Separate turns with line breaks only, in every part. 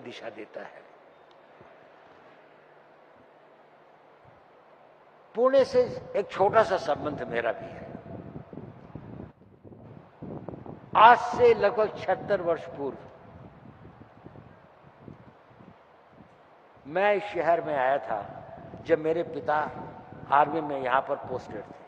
दिशा देता है। पुणे से एक छोटा सा संबंध मेरा भी है। आज से लगभग 76 वर्ष पूर्व मैं इस शहर में आया था जब मेरे पिता आर्मी में यहां पर पोस्टेड थे।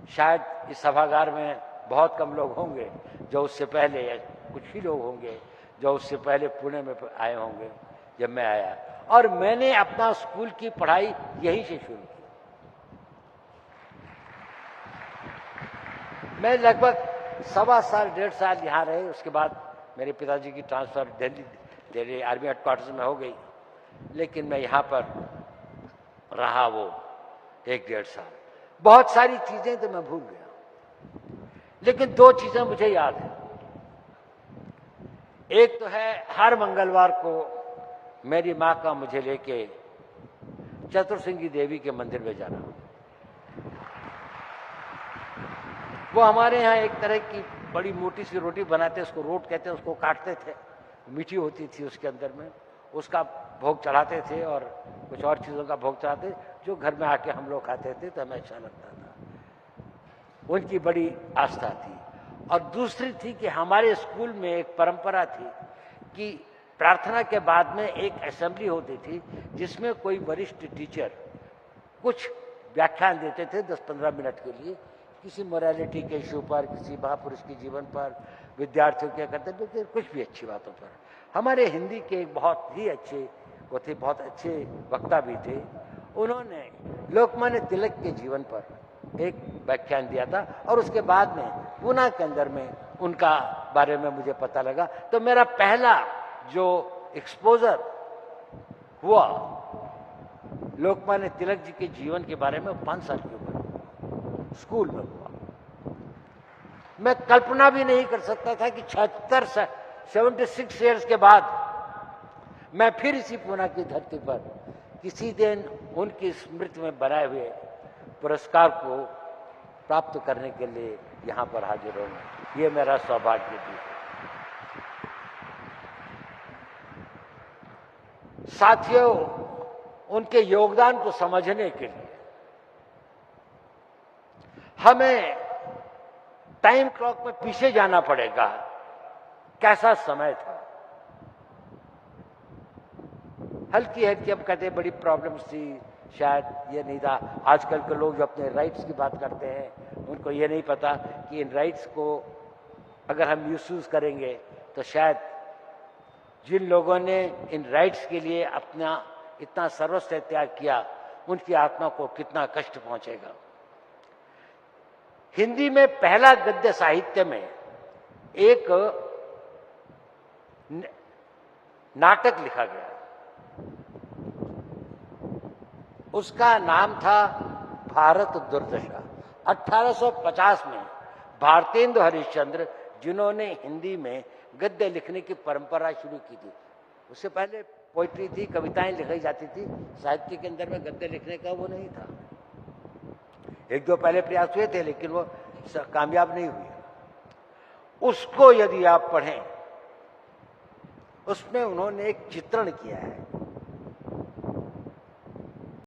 शायद इस सभागार में बहुत कम लोग होंगे जो उससे पहले, या कुछ ही लोग होंगे जो उससे पहले पुणे में आए होंगे जब मैं आया, और मैंने अपना स्कूल की पढ़ाई यहीं से शुरू की। मैं लगभग 1.25 साल 1.5 साल यहाँ रहे। उसके बाद मेरे पिताजी की ट्रांसफर दिल्ली आर्मी हेडक्वार्टर्स में हो गई, लेकिन मैं यहाँ पर रहा वो 1-1.5 साल। बहुत सारी चीजें तो मैं भूल गया, लेकिन 2 चीजें मुझे याद है। एक तो है हर मंगलवार को मेरी माँ का मुझे लेके चतुर्सिंगी देवी के मंदिर में जाना। वो हमारे यहाँ एक तरह की बड़ी मोटी सी रोटी बनाते, उसको रोट कहते हैं, उसको काटते थे, मीठी होती थी उसके अंदर में, उसका भोग चढ़ाते थे और कुछ और चीज़ों का भोग चढ़ाते, जो घर में आके हम लोग खाते थे तो हमें अच्छा लगता था। उनकी बड़ी आस्था थी। और दूसरी थी कि हमारे स्कूल में एक परंपरा थी कि प्रार्थना के बाद में एक असेंबली होती थी जिसमें कोई वरिष्ठ टीचर कुछ व्याख्यान देते थे 10-15 मिनट के लिए, किसी मोरालिटी के इशू पर, किसी महापुरुष के जीवन पर, विद्यार्थियों के कर्तव्य के, कुछ भी अच्छी बातों पर। हमारे हिंदी के एक बहुत ही अच्छे वो थे, बहुत अच्छे वक्ता भी थे, उन्होंने लोकमान्य तिलक के जीवन पर एक व्याख्यान दिया था और उसके बाद में पूना के अंदर में उनका बारे में मुझे पता लगा। तो मेरा पहला जो एक्सपोजर हुआ लोकमान्य तिलक जी के जीवन के बारे में 5 साल की उम्र स्कूल में हुआ। मैं कल्पना भी नहीं कर सकता था कि 76 ईयर्स के बाद मैं फिर इसी पूना की धरती पर किसी दिन उनकी स्मृति में बनाए हुए पुरस्कार को प्राप्त करने के लिए यहां पर हाजिर होंगे। ये मेरा सौभाग्य भी है। साथियों, उनके योगदान को समझने के लिए हमें टाइम क्लॉक में पीछे जाना पड़ेगा। कैसा समय था, हल्की हल्की, अब कहते बड़ी प्रॉब्लम्स थी, शायद ये नहीं था। आजकल के लोग जो अपने राइट्स की बात करते हैं उनको ये नहीं पता कि इन राइट्स को अगर हम मिसयूज करेंगे तो शायद जिन लोगों ने इन राइट्स के लिए अपना इतना सर्वस्व त्याग किया उनकी आत्मा को कितना कष्ट पहुंचेगा। हिंदी में पहला गद्य साहित्य में एक नाटक लिखा गया, उसका नाम था भारत दुर्दशा। 1850 में भारतेंदु हरिश्चंद्र, जिन्होंने हिंदी में गद्य लिखने की परंपरा शुरू की थी। उससे पहले पोइट्री थी, कविताएं लिखी जाती थी, साहित्य के अंदर में गद्य लिखने का वो नहीं था। 1-2 पहले प्रयास हुए थे लेकिन वो कामयाब नहीं हुए। उसको यदि आप पढ़ें, उसमें उन्होंने एक चित्रण किया है